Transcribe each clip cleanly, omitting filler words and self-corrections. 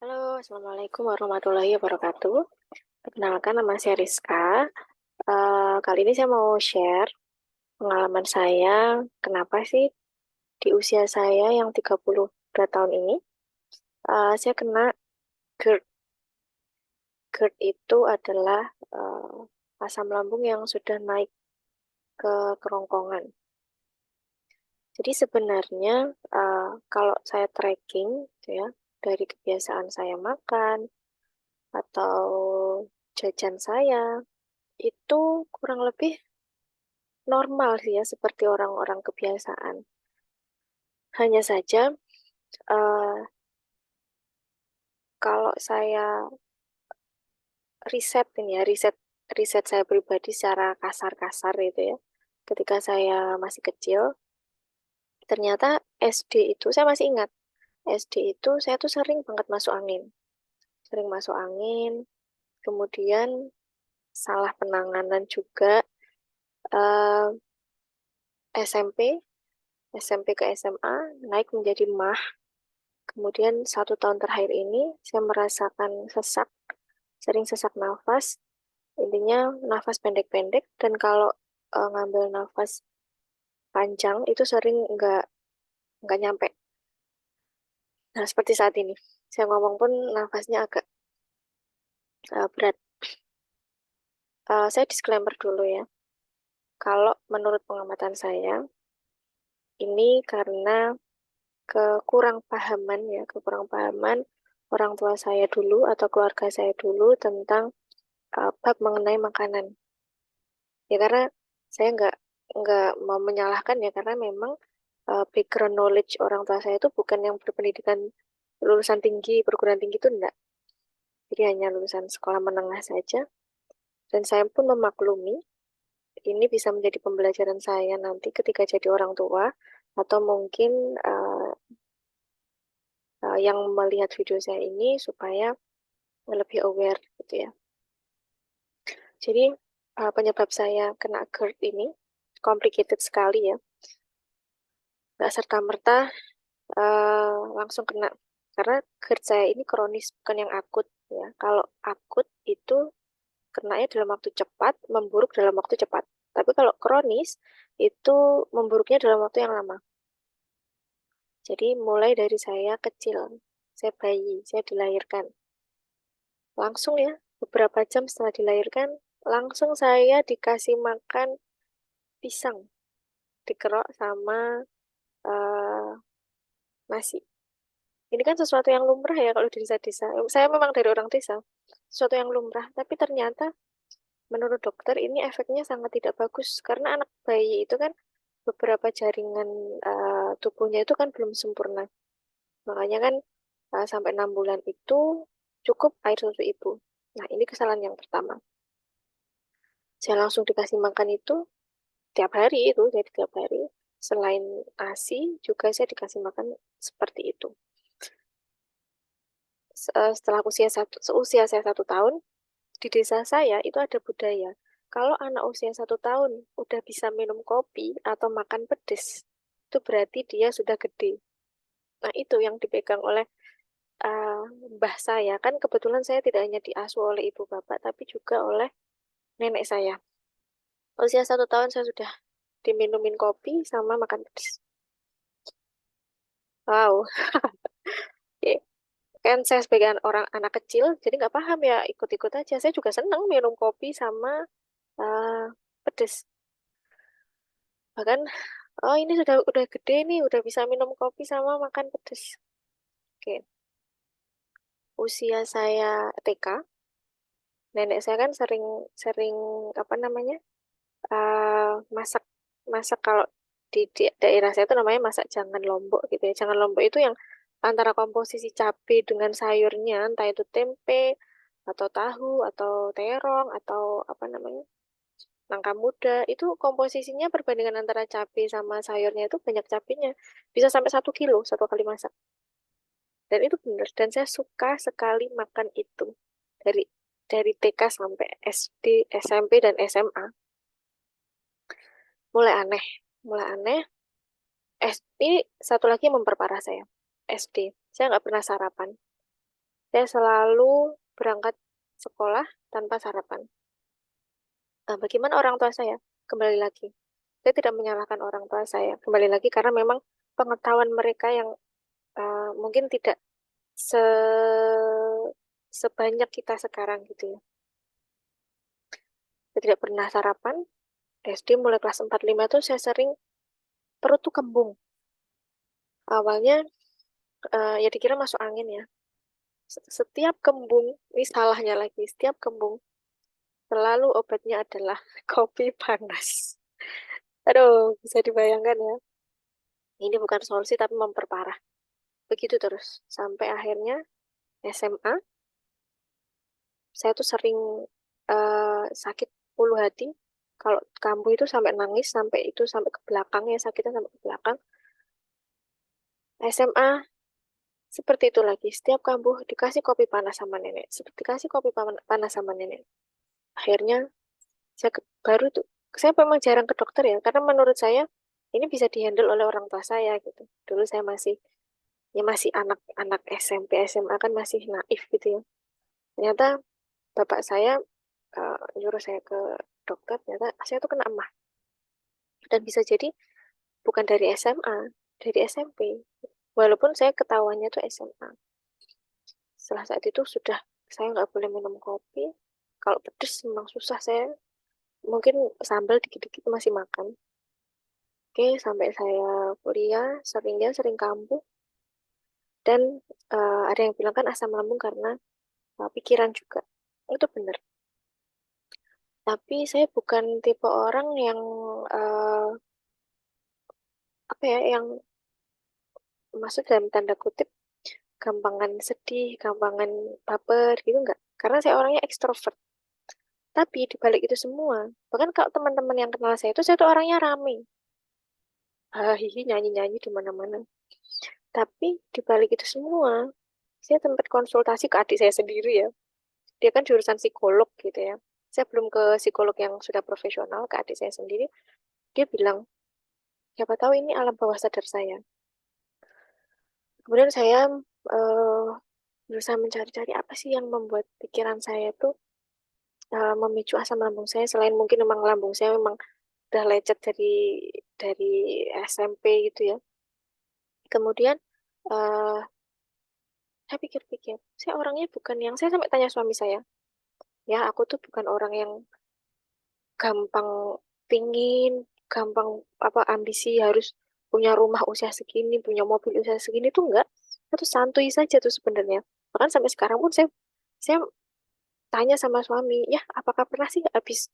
Halo, Assalamualaikum warahmatullahi wabarakatuh. Perkenalkan, nama saya Rizka. Kali ini saya mau share pengalaman saya, kenapa sih di usia saya yang 32 tahun ini, saya kena GERD. GERD itu adalah asam lambung yang sudah naik ke kerongkongan. Jadi sebenarnya kalau saya tracking, gitu ya, dari kebiasaan saya makan atau jajan saya, itu kurang lebih normal sih ya, seperti orang-orang kebiasaan. Hanya saja, eh, kalau saya riset ini ya, riset riset saya pribadi secara kasar-kasar itu ya, ketika saya masih kecil, ternyata SD itu, saya masih ingat, SD itu saya tuh sering banget masuk angin. Sering masuk angin, kemudian salah penanganan juga, eh, SMP ke SMA, naik menjadi MAH. Kemudian 1 tahun terakhir ini saya merasakan sesak, sering sesak nafas. Intinya nafas pendek-pendek dan kalau ngambil nafas panjang itu sering nggak nyampe. Nah, seperti saat ini. Saya ngomong pun nafasnya agak berat. Saya disclaimer dulu ya. Kalau menurut pengamatan saya, ini karena kekurang pahaman ya, kekurang pahaman orang tua saya dulu atau keluarga saya dulu tentang bab mengenai makanan. Ya karena saya nggak mau menyalahkan ya karena memang background knowledge orang tua saya itu bukan yang berpendidikan lulusan tinggi, perguruan tinggi itu enggak. Jadi hanya lulusan sekolah menengah saja. Dan saya pun memaklumi ini bisa menjadi pembelajaran saya nanti ketika jadi orang tua atau mungkin yang melihat video saya ini supaya lebih aware gitu ya. Jadi penyebab saya kena GERD ini complicated sekali ya. Nggak serta-merta langsung kena. Karena GERD saya ini kronis, bukan yang akut ya. Kalau akut itu kenanya dalam waktu cepat, memburuk dalam waktu cepat. Tapi kalau kronis itu memburuknya dalam waktu yang lama. Jadi mulai dari saya kecil, saya bayi, saya dilahirkan. Langsung ya, beberapa jam setelah dilahirkan, langsung saya dikasih makan pisang, dikerok sama eh, nasi. Ini kan sesuatu yang lumrah ya kalau di desa-desa. Saya memang dari orang desa. Sesuatu yang lumrah, tapi ternyata menurut dokter ini efeknya sangat tidak bagus karena anak bayi itu kan beberapa jaringan tubuhnya itu kan belum sempurna. Makanya kan sampai 6 bulan itu cukup air susu ibu. Nah, ini kesalahan yang pertama. Saya langsung dikasih makan itu tiap hari itu, jadi tiap hari. Selain ASI, juga saya dikasih makan seperti itu. Setelah seusia saya 1 tahun, di desa saya itu ada budaya. Kalau anak usia 1 tahun udah bisa minum kopi atau makan pedes, itu berarti dia sudah gede. Nah, itu yang dipegang oleh uh, mbah saya. Kan kebetulan saya tidak hanya diasuh oleh ibu bapak, tapi juga oleh nenek saya. Usia 1 tahun saya sudah diminumin kopi sama makan pedes. Wow, oke. Kan saya sebagai orang anak kecil, jadi nggak paham ya, ikut-ikut aja. Saya juga senang minum kopi sama uh, pedes. Bahkan, oh ini udah gede nih, udah bisa minum kopi sama makan pedes. Oke, usia saya TK, nenek saya kan sering sering apa namanya masak masak kalau di daerah saya itu namanya masak jangan lombok gitu ya. Jangan lombok itu yang antara komposisi cabai dengan sayurnya, entah itu tempe atau tahu atau terong atau apa namanya nangka muda, itu komposisinya perbandingan antara cabai sama sayurnya itu banyak cabainya, bisa sampai 1 kilo 1 kali masak. Dan itu benar. Dan saya suka sekali makan itu dari TK sampai SD, SMP dan SMA. Mulai aneh, mulai aneh. SD satu lagi yang memperparah saya. SD, saya nggak pernah sarapan. Saya selalu berangkat sekolah tanpa sarapan. Nah, bagaimana orang tua saya? Kembali lagi. Saya tidak menyalahkan orang tua saya. Kembali lagi karena memang pengetahuan mereka yang mungkin tidak se sebanyak kita sekarang gitu ya. Saya tidak pernah sarapan. SD mulai kelas 4 5 tuh saya sering perut tuh kembung. Awalnya ya dikira masuk angin ya. Setiap kembung, ini salahnya lagi, setiap kembung selalu obatnya adalah kopi panas. Aduh, bisa dibayangkan ya. Ini bukan solusi tapi memperparah. Begitu terus. Sampai akhirnya SMA, saya tuh sering sakit ulu hati. Kalau kambuh itu sampai nangis, sampai itu sampai ke belakang ya, sakitnya sampai ke belakang. SMA, seperti itu lagi. Setiap kambuh dikasih kopi panas sama nenek. Seperti dikasih kopi panas sama nenek. Akhirnya, baru tuh, saya memang jarang ke dokter ya, karena menurut saya, ini bisa dihandle oleh orang tua saya gitu. Dulu saya masih anak-anak SMP, SMA kan masih naif gitu ya. Ternyata bapak saya nyuruh saya ke dokter, ternyata saya tuh kena emah. Dan bisa jadi bukan dari SMA, dari SMP. Walaupun saya ketahuannya tuh SMA. Setelah saat itu sudah saya nggak boleh minum kopi. Kalau pedes memang susah saya. Mungkin sambal dikit-dikit masih makan. Oke, sampai saya kuliah, sering kambuh. Dan ada yang bilang kan asam lambung karena pikiran juga. Itu benar. Tapi saya bukan tipe orang yang eh, apa ya, yang masuk dalam tanda kutip gampangan sedih, gampangan baper gitu enggak. Karena saya orangnya ekstrovert. Tapi di balik itu semua, bahkan kalau teman-teman yang kenal saya itu saya tuh orangnya rame. Hihi nyanyi-nyanyi di mana-mana. Tapi di balik itu semua, saya sempat konsultasi ke adik saya sendiri ya. Dia kan jurusan psikolog gitu ya. Saya belum ke psikolog yang sudah profesional, ke adik saya sendiri. Dia bilang, siapa tahu ini alam bawah sadar saya. Kemudian saya eh, berusaha mencari-cari apa sih yang membuat pikiran saya tuh memicu asam lambung saya. Selain mungkin memang lambung saya memang udah lecet dari SMP gitu ya. Kemudian eh, saya pikir-pikir, saya orangnya bukan yang, saya sampai tanya suami saya, ya aku tuh bukan orang yang gampang pingin, gampang apa ambisi harus punya rumah usia segini, punya mobil usia segini tuh enggak. Saya tuh santuy saja tuh sebenarnya. Bahkan sampai sekarang pun saya tanya sama suami, ya apakah pernah sih habis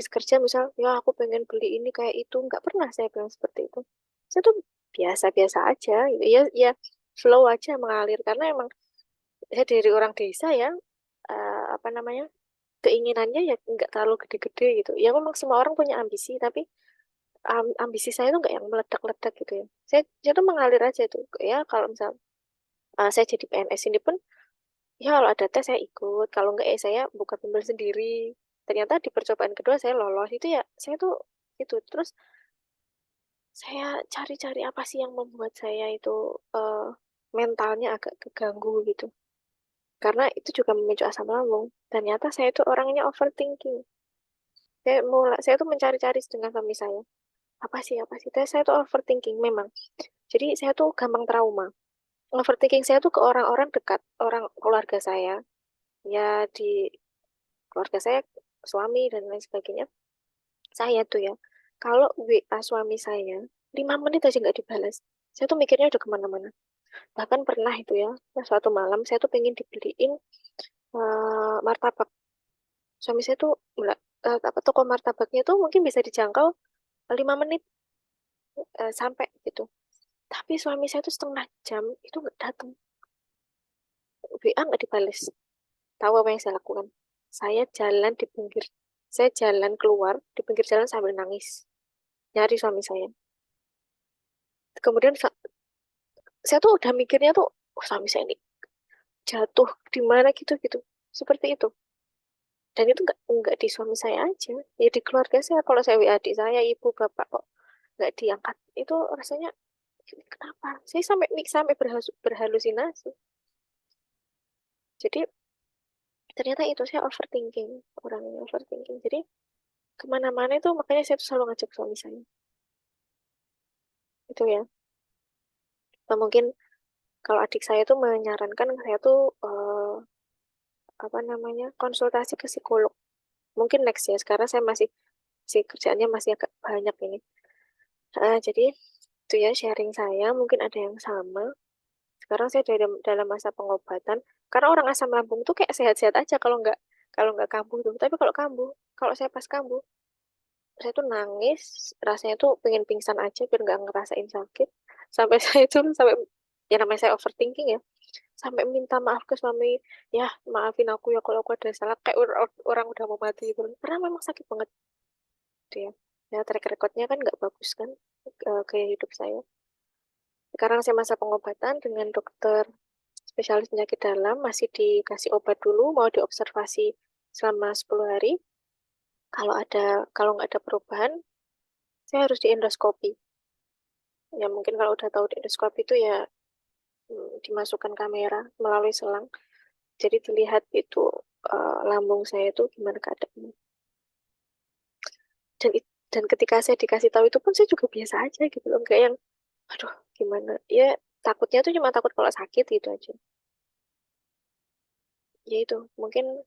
kerja misal, ya aku pengen beli ini kayak itu, nggak pernah saya bilang seperti itu. Saya tuh biasa-biasa aja, gitu. Ya, ya flow aja mengalir karena emang saya dari orang desa ya, apa namanya, keinginannya ya nggak terlalu gede-gede gitu. Ya memang semua orang punya ambisi, tapi ambisi saya tuh nggak yang meledak-ledak gitu ya. Saya tuh mengalir aja tuh. Ya kalau misal saya jadi PNS ini pun, ya kalau ada tes saya ikut, kalau enggak ya saya buka bimbel sendiri. Ternyata di percobaan kedua saya lolos. Itu ya, saya tuh itu. Terus saya cari-cari apa sih yang membuat saya itu eh, mentalnya agak keganggu gitu. Karena itu juga memicu asam lambung. Ternyata saya itu orangnya overthinking. Saya tuh mencari-cari dengan suami saya. Apa sih? Saya tuh overthinking memang. Jadi saya tuh gampang trauma. Overthinking saya tuh ke orang-orang dekat, orang keluarga saya. Ya di keluarga saya, suami dan lain sebagainya. Saya tuh ya, kalau WA suami saya 5 menit aja nggak dibalas, saya tuh mikirnya udah kemana-mana. Bahkan pernah itu ya, suatu malam saya tuh pengen dibeliin martabak. Suami saya tuh nggak, apa, toko martabaknya tuh mungkin bisa dijangkau 5 menit sampai gitu. Tapi suami saya tuh 1/2 jam itu nggak datang, WA nggak dibalas. Tahu apa yang saya lakukan? Saya jalan di pinggir, saya jalan keluar di pinggir jalan sambil nangis, nyari suami saya. Kemudian saya tuh udah mikirnya tuh, oh, suami saya ini jatuh di mana gitu gitu, seperti itu. Dan itu nggak di suami saya aja, ya di keluarga saya. Kalau saya WA adik saya, ibu, bapak kok nggak diangkat, itu rasanya kenapa? Saya sampai berhalusinasi. Jadi ternyata itu saya overthinking, orangnya overthinking. Jadi kemana-mana itu makanya saya tuh selalu ngajak suami saya. Itu ya. Atau mungkin kalau adik saya tuh menyarankan saya tuh apa namanya konsultasi ke psikolog. Mungkin next ya. Sekarang saya masih si kerjaannya masih agak banyak ini. Jadi itu ya sharing saya. Mungkin ada yang sama. Sekarang saya dalam masa pengobatan. Karena orang asam lambung tuh kayak sehat-sehat aja kalau nggak kambuh tuh. Tapi kalau kambuh, kalau saya pas kambuh, saya tuh nangis, rasanya tuh pengen pingsan aja biar nggak ngerasain sakit. Sampai saya tuh sampai ya namanya saya overthinking ya, sampai minta maaf ke suami, ya maafin aku ya kalau aku ada salah kayak orang udah mau mati gitu. Karena memang sakit banget dia. Ya track recordnya kan nggak bagus kan ke hidup saya. Sekarang saya masa pengobatan dengan dokter spesialis penyakit dalam, masih dikasih obat dulu, mau diobservasi selama 10 hari. Kalau nggak ada perubahan, saya harus di endoskopi. Ya mungkin kalau udah tahu di endoskopi itu ya dimasukkan kamera melalui selang. Jadi dilihat itu lambung saya itu gimana keadaannya. Dan ketika saya dikasih tahu itu pun saya juga biasa aja gitu loh. Kayak yang, aduh gimana. Ya takutnya tuh cuma takut kalau sakit gitu aja. Ya itu, mungkin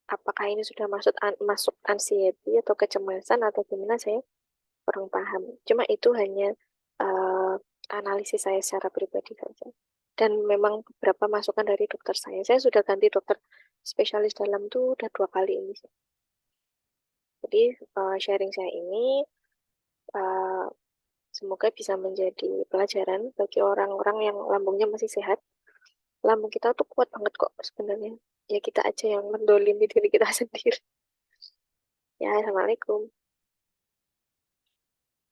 apakah ini sudah masuk anxiety atau kecemasan atau gimana saya kurang paham. Cuma itu hanya eh, analisis saya secara pribadi saja. Dan memang beberapa masukan dari dokter saya. Saya sudah ganti dokter spesialis dalam tuh udah 2 kali ini sih. Jadi sharing saya ini eh, semoga bisa menjadi pelajaran bagi orang-orang yang lambungnya masih sehat. Lambung kita tuh kuat banget kok sebenarnya. Ya kita aja yang mendolimi diri kita sendiri. Ya, Assalamualaikum.